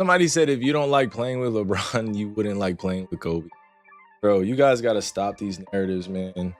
Somebody said if you don't like playing with LeBron, you wouldn't like playing with Kobe. Bro, you guys got to stop these narratives, man.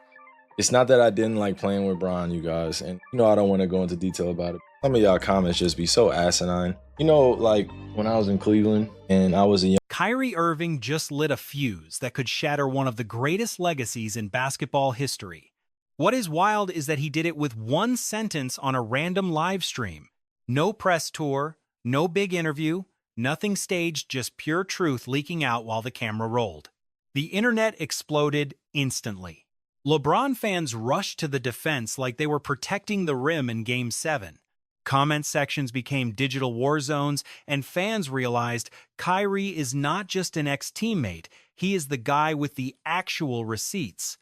It's not that I didn't like playing with Bron, you guys. And I don't want to go into detail about it. Some of y'all comments just be so asinine. Like when I was in Cleveland and I was a young Kyrie Irving just lit a fuse that could shatter one of the greatest legacies in basketball history. What is wild is that he did it with one sentence on a random live stream. No press tour, no big interview, nothing staged, just pure truth leaking out while the camera rolled. The internet exploded instantly. LeBron fans rushed to the defense like they were protecting the rim in Game 7. Comment sections became digital war zones, and fans realized Kyrie is not just an ex-teammate, he is the guy with the actual receipts.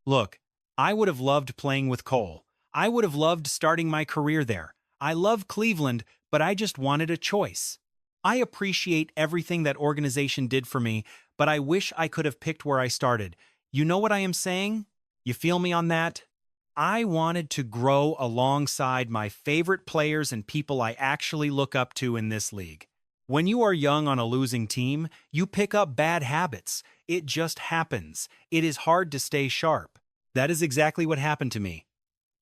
Look, I would have loved playing with Cole. I would have loved starting my career there. I love Cleveland, but I just wanted a choice. I appreciate everything that organization did for me, but I wish I could have picked where I started. You know what I am saying? You feel me on that? I wanted to grow alongside my favorite players and people I actually look up to in this league. When you are young on a losing team, you pick up bad habits. It just happens. It is hard to stay sharp. That is exactly what happened to me.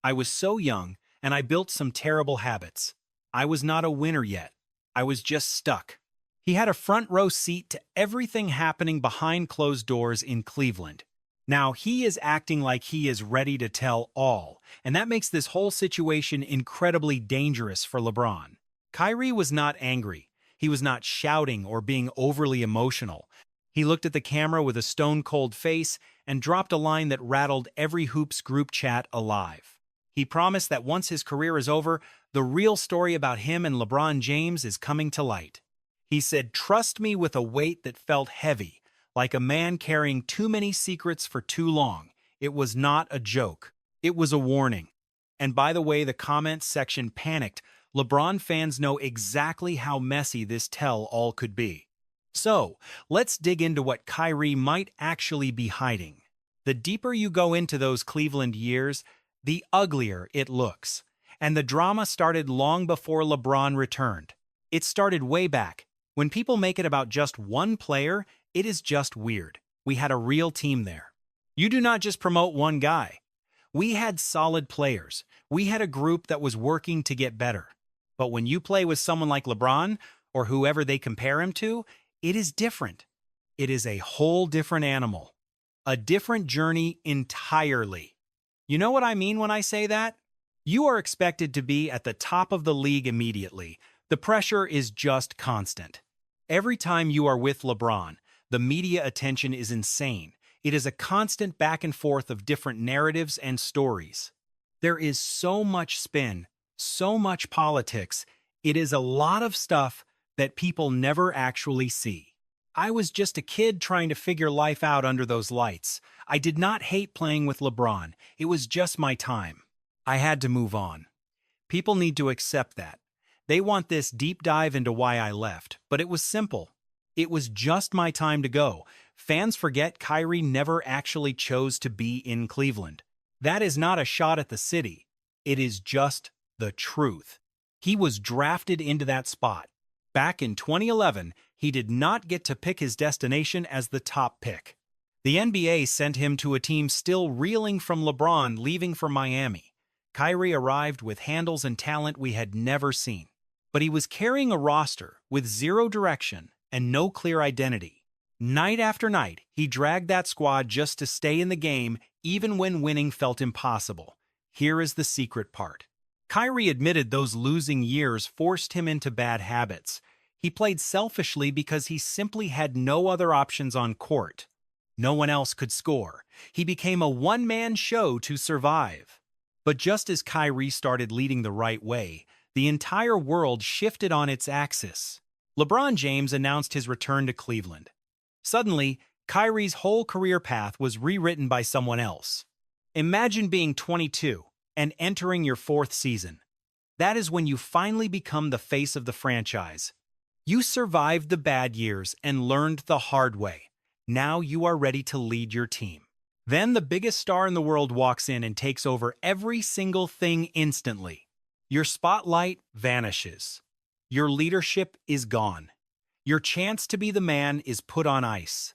I was so young, and I built some terrible habits. I was not a winner yet. I was just stuck. He had a front row seat to everything happening behind closed doors in Cleveland. Now, he is acting like he is ready to tell all, and that makes this whole situation incredibly dangerous for LeBron. Kyrie was not angry. He was not shouting or being overly emotional. He looked at the camera with a stone-cold face and dropped a line that rattled every Hoops group chat alive. He promised that once his career is over, the real story about him and LeBron James is coming to light. He said, "Trust me," with a weight that felt heavy, like a man carrying too many secrets for too long. It was not a joke. It was a warning. And by the way, the comments section panicked. LeBron fans know exactly how messy this tell-all could be. So, let's dig into what Kyrie might actually be hiding. The deeper you go into those Cleveland years, the uglier it looks. And the drama started long before LeBron returned. It started way back. When people make it about just one player, it is just weird. We had a real team there. You do not just promote one guy. We had solid players. We had a group that was working to get better. But when you play with someone like LeBron, or whoever they compare him to, it is different. It is a whole different animal. A different journey entirely. You know what I mean when I say that? You are expected to be at the top of the league immediately. The pressure is just constant. Every time you are with LeBron, the media attention is insane. It is a constant back and forth of different narratives and stories. There is so much spin, so much politics. It is a lot of stuff that people never actually see. I was just a kid trying to figure life out under those lights. I did not hate playing with LeBron. It was just my time. I had to move on. People need to accept that. They want this deep dive into why I left, but it was simple. It was just my time to go. Fans forget Kyrie never actually chose to be in Cleveland. That is not a shot at the city. It is just the truth. He was drafted into that spot. Back in 2011, he did not get to pick his destination as the top pick. The NBA sent him to a team still reeling from LeBron leaving for Miami. Kyrie arrived with handles and talent we had never seen. But he was carrying a roster with zero direction and no clear identity. Night after night, he dragged that squad just to stay in the game, even when winning felt impossible. Here is the secret part. Kyrie admitted those losing years forced him into bad habits. He played selfishly because he simply had no other options on court. No one else could score. He became a one-man show to survive. But just as Kyrie started leading the right way, the entire world shifted on its axis. LeBron James announced his return to Cleveland. Suddenly, Kyrie's whole career path was rewritten by someone else. Imagine being 22 and entering your fourth season. That is when you finally become the face of the franchise. You survived the bad years and learned the hard way. Now you are ready to lead your team. Then the biggest star in the world walks in and takes over every single thing instantly. Your spotlight vanishes. Your leadership is gone. Your chance to be the man is put on ice.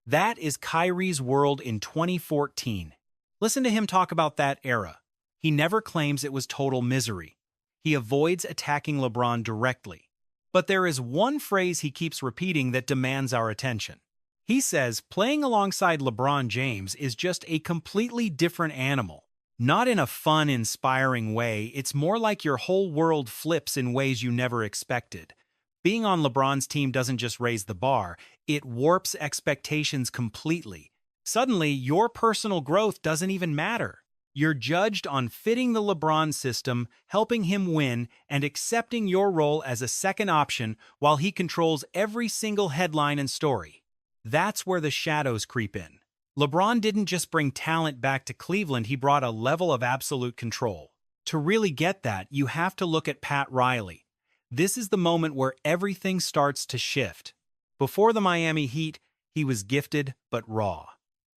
That is Kyrie's world in 2014. Listen to him talk about that era. He never claims it was total misery. He avoids attacking LeBron directly. But there is one phrase he keeps repeating that demands our attention. He says playing alongside LeBron James is just a completely different animal. Not in a fun, inspiring way, it's more like your whole world flips in ways you never expected. Being on LeBron's team doesn't just raise the bar, it warps expectations completely. Suddenly, your personal growth doesn't even matter. You're judged on fitting the LeBron system, helping him win, and accepting your role as a second option while he controls every single headline and story. That's where the shadows creep in. LeBron didn't just bring talent back to Cleveland, he brought a level of absolute control. To really get that, you have to look at Pat Riley. This is the moment where everything starts to shift. Before the Miami Heat, he was gifted but raw.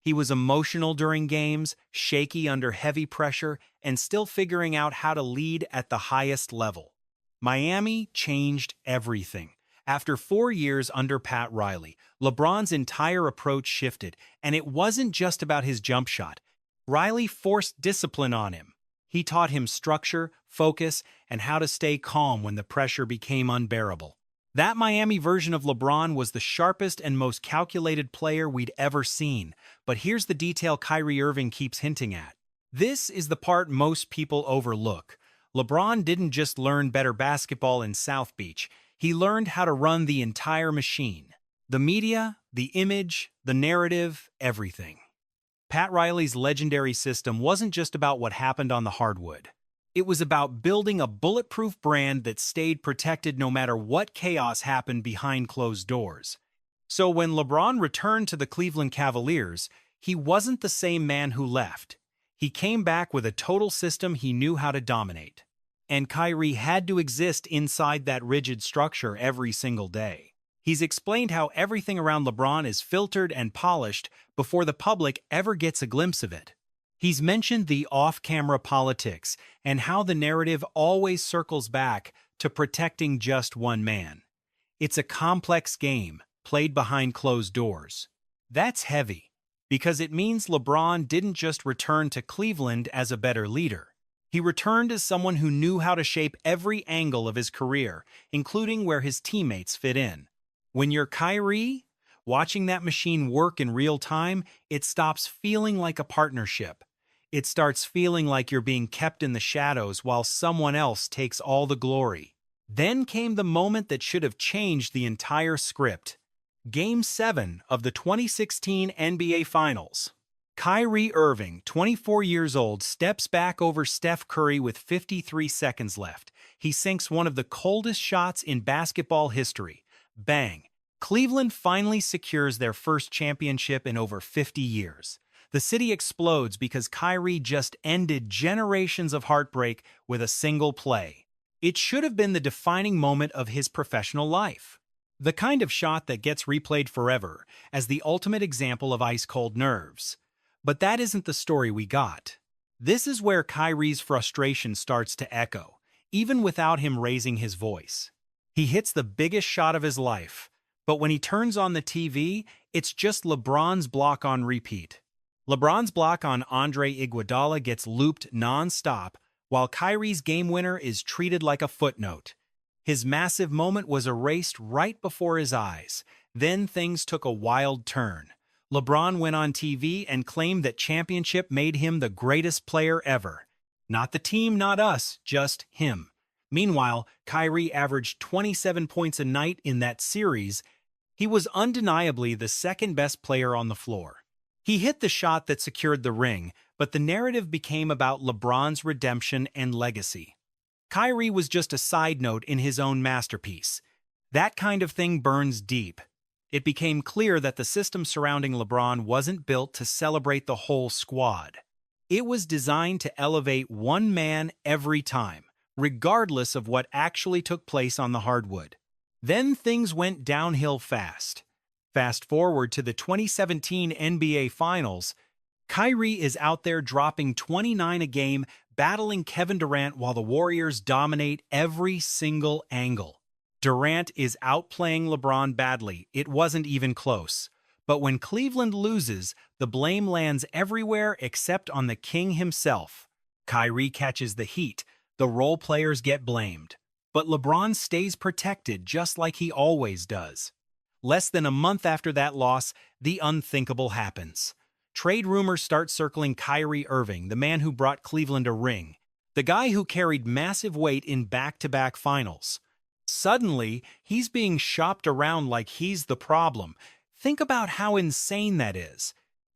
He was emotional during games, shaky under heavy pressure, and still figuring out how to lead at the highest level. Miami changed everything. After 4 years under Pat Riley, LeBron's entire approach shifted, and it wasn't just about his jump shot. Riley forced discipline on him. He taught him structure, focus, and how to stay calm when the pressure became unbearable. That Miami version of LeBron was the sharpest and most calculated player we'd ever seen. But here's the detail Kyrie Irving keeps hinting at. This is the part most people overlook. LeBron didn't just learn better basketball in South Beach. He learned how to run the entire machine. The media, the image, the narrative, everything. Pat Riley's legendary system wasn't just about what happened on the hardwood. It was about building a bulletproof brand that stayed protected no matter what chaos happened behind closed doors. So when LeBron returned to the Cleveland Cavaliers, he wasn't the same man who left. He came back with a total system he knew how to dominate. And Kyrie had to exist inside that rigid structure every single day. He's explained how everything around LeBron is filtered and polished before the public ever gets a glimpse of it. He's mentioned the off-camera politics and how the narrative always circles back to protecting just one man. It's a complex game, played behind closed doors. That's heavy, because it means LeBron didn't just return to Cleveland as a better leader. He returned as someone who knew how to shape every angle of his career, including where his teammates fit in. When you're Kyrie, watching that machine work in real time, it stops feeling like a partnership. It starts feeling like you're being kept in the shadows while someone else takes all the glory. Then came the moment that should have changed the entire script. Game 7 of the 2016 NBA Finals. Kyrie Irving, 24 years old, steps back over Steph Curry with 53 seconds left. He sinks one of the coldest shots in basketball history. Bang! Cleveland finally secures their first championship in over 50 years. The city explodes because Kyrie just ended generations of heartbreak with a single play. It should have been the defining moment of his professional life. The kind of shot that gets replayed forever as the ultimate example of ice-cold nerves. But that isn't the story we got. This is where Kyrie's frustration starts to echo, even without him raising his voice. He hits the biggest shot of his life, but when he turns on the TV, it's just LeBron's block on repeat. LeBron's block on Andre Iguodala gets looped non-stop, while Kyrie's game winner is treated like a footnote. His massive moment was erased right before his eyes. Then things took a wild turn. LeBron went on TV and claimed that championship made him the greatest player ever. Not the team, not us, just him. Meanwhile, Kyrie averaged 27 points a night in that series. He was undeniably the second-best player on the floor. He hit the shot that secured the ring, but the narrative became about LeBron's redemption and legacy. Kyrie was just a side note in his own masterpiece. That kind of thing burns deep. It became clear that the system surrounding LeBron wasn't built to celebrate the whole squad. It was designed to elevate one man every time, regardless of what actually took place on the hardwood. Then things went downhill fast. Fast forward to the 2017 NBA Finals, Kyrie is out there dropping 29 a game, battling Kevin Durant while the Warriors dominate every single angle. Durant is outplaying LeBron badly. It wasn't even close. But when Cleveland loses, the blame lands everywhere except on the king himself. Kyrie catches the heat. The role players get blamed. But LeBron stays protected just like he always does. Less than a month after that loss, the unthinkable happens. Trade rumors start circling Kyrie Irving, the man who brought Cleveland a ring, the guy who carried massive weight in back-to-back finals. Suddenly, he's being shopped around like he's the problem. Think about how insane that is.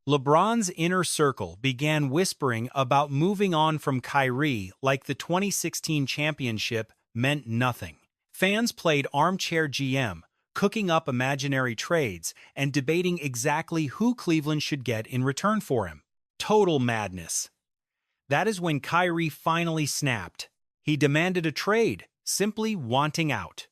LeBron's inner circle began whispering about moving on from Kyrie like the 2016 championship meant nothing. Fans played armchair GM, cooking up imaginary trades and debating exactly who Cleveland should get in return for him. Total madness. That is when Kyrie finally snapped. He demanded a trade, simply wanting out.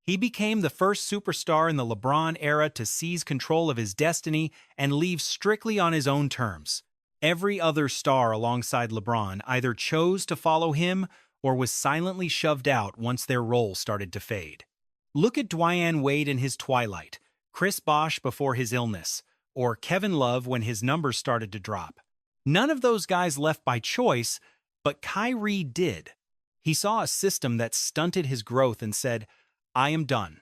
He became the first superstar in the LeBron era to seize control of his destiny and leave strictly on his own terms. Every other star alongside LeBron either chose to follow him or was silently shoved out once their role started to fade. Look at Dwyane Wade in his twilight, Chris Bosh before his illness, or Kevin Love when his numbers started to drop. None of those guys left by choice, but Kyrie did. He saw a system that stunted his growth and said, "I am done."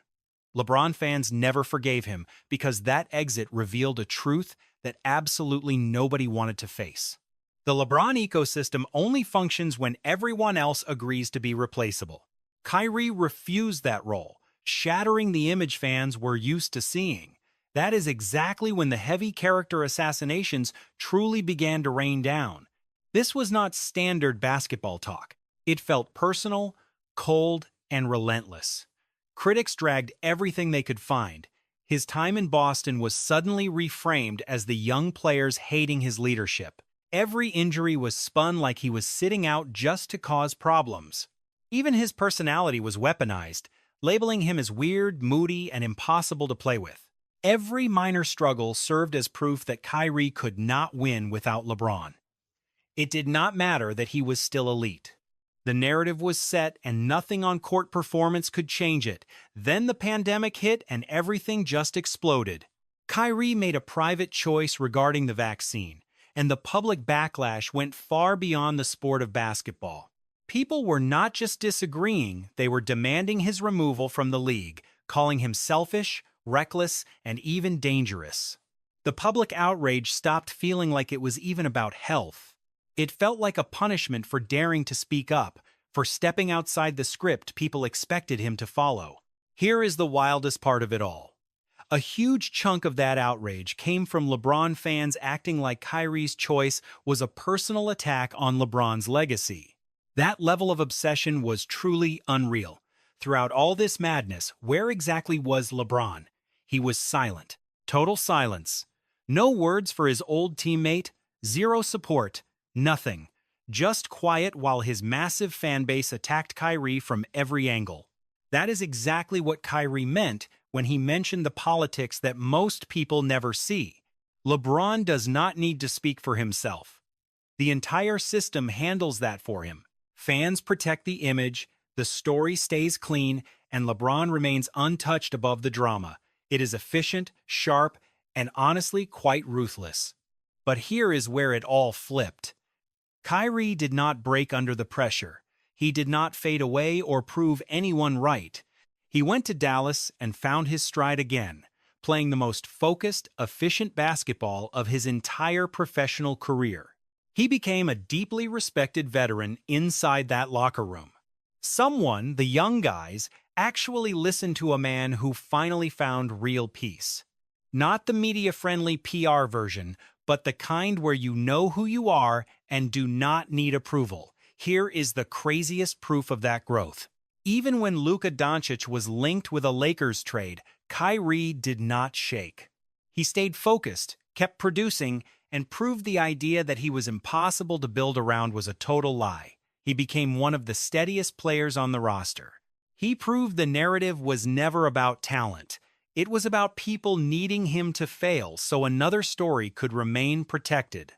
LeBron fans never forgave him because that exit revealed a truth that absolutely nobody wanted to face. The LeBron ecosystem only functions when everyone else agrees to be replaceable. Kyrie refused that role, shattering the image fans were used to seeing. That is exactly when the heavy character assassinations truly began to rain down. This was not standard basketball talk. It felt personal, cold, and relentless. Critics dragged everything they could find. His time in Boston was suddenly reframed as the young players hating his leadership. Every injury was spun like he was sitting out just to cause problems. Even his personality was weaponized, labeling him as weird, moody, and impossible to play with. Every minor struggle served as proof that Kyrie could not win without LeBron. It did not matter that he was still elite. The narrative was set and nothing on court performance could change it. Then the pandemic hit and everything just exploded. Kyrie made a private choice regarding the vaccine, and the public backlash went far beyond the sport of basketball. People were not just disagreeing, they were demanding his removal from the league, calling him selfish, reckless, and even dangerous. The public outrage stopped feeling like it was even about health. It felt like a punishment for daring to speak up, for stepping outside the script people expected him to follow. Here is the wildest part of it all. A huge chunk of that outrage came from LeBron fans acting like Kyrie's choice was a personal attack on LeBron's legacy. That level of obsession was truly unreal. Throughout all this madness, where exactly was LeBron? He was silent. Total silence. No words for his old teammate, zero support, nothing. Just quiet while his massive fan base attacked Kyrie from every angle. That is exactly what Kyrie meant when he mentioned the politics that most people never see. LeBron does not need to speak for himself. The entire system handles that for him. Fans protect the image, the story stays clean, and LeBron remains untouched above the drama. It is efficient, sharp, and honestly quite ruthless. But here is where it all flipped. Kyrie did not break under the pressure. He did not fade away or prove anyone right. He went to Dallas and found his stride again, playing the most focused, efficient basketball of his entire professional career. He became a deeply respected veteran inside that locker room. Someone, the young guys, actually listened to a man who finally found real peace. Not the media-friendly PR version, but the kind where you know who you are and do not need approval. Here is the craziest proof of that growth. Even when Luka Doncic was linked with a Lakers trade, Kyrie did not shake. He stayed focused, kept producing, and proved the idea that he was impossible to build around was a total lie. He became one of the steadiest players on the roster. He proved the narrative was never about talent. It was about people needing him to fail so another story could remain protected.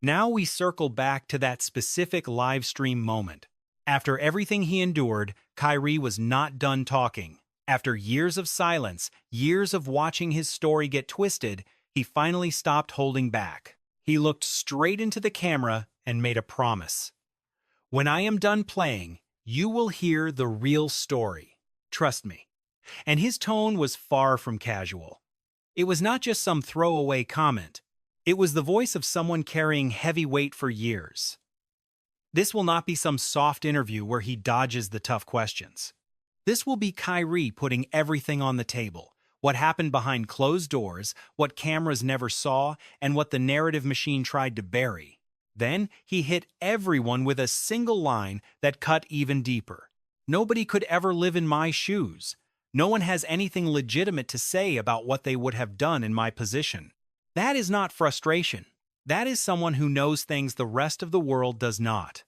Now we circle back to that specific live stream moment. After everything he endured, Kyrie was not done talking. After years of silence, years of watching his story get twisted, he finally stopped holding back. He looked straight into the camera and made a promise. "When I am done playing, you will hear the real story. Trust me." And his tone was far from casual. It was not just some throwaway comment. It was the voice of someone carrying heavy weight for years. This will not be some soft interview where he dodges the tough questions. This will be Kyrie putting everything on the table. What happened behind closed doors, what cameras never saw, and what the narrative machine tried to bury. Then he hit everyone with a single line that cut even deeper. "Nobody could ever live in my shoes. No one has anything legitimate to say about what they would have done in my position." That is not frustration. That is someone who knows things the rest of the world does not.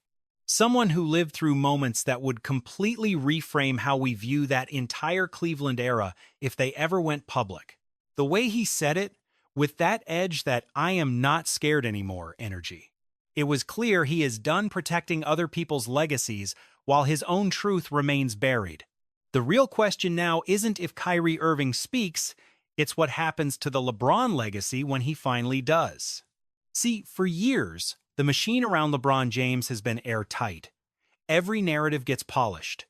Someone who lived through moments that would completely reframe how we view that entire Cleveland era if they ever went public. The way he said it, with that edge that "I am not scared anymore" energy. It was clear he is done protecting other people's legacies while his own truth remains buried. The real question now isn't if Kyrie Irving speaks, it's what happens to the LeBron legacy when he finally does. See, for years, the machine around LeBron James has been airtight. Every narrative gets polished.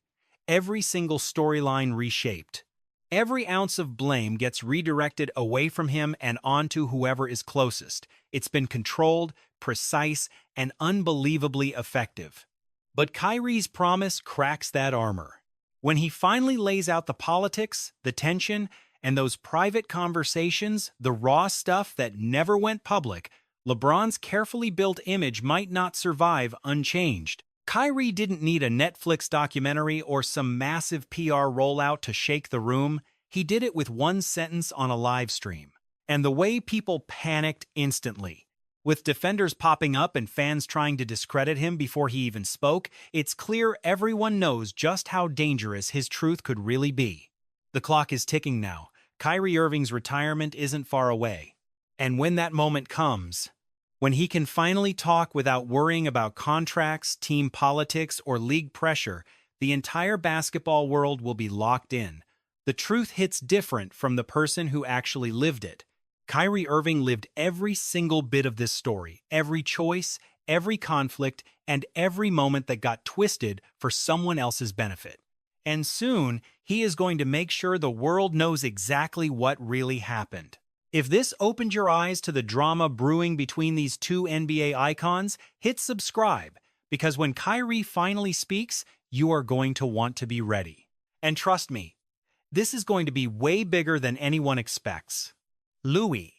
Every single storyline reshaped. Every ounce of blame gets redirected away from him and onto whoever is closest. It's been controlled, precise, and unbelievably effective. But Kyrie's promise cracks that armor. When he finally lays out the politics, the tension, and those private conversations, the raw stuff that never went public, LeBron's carefully built image might not survive unchanged. Kyrie didn't need a Netflix documentary or some massive PR rollout to shake the room. He did it with one sentence on a live stream. And the way people panicked instantly. With defenders popping up and fans trying to discredit him before he even spoke, it's clear everyone knows just how dangerous his truth could really be. The clock is ticking now. Kyrie Irving's retirement isn't far away. And when that moment comes, when he can finally talk without worrying about contracts, team politics, or league pressure, the entire basketball world will be locked in. The truth hits different from the person who actually lived it. Kyrie Irving lived every single bit of this story, every choice, every conflict, and every moment that got twisted for someone else's benefit. And soon, he is going to make sure the world knows exactly what really happened. If this opened your eyes to the drama brewing between these two NBA icons, hit subscribe, because when Kyrie finally speaks, you are going to want to be ready. And trust me, this is going to be way bigger than anyone expects. Louis.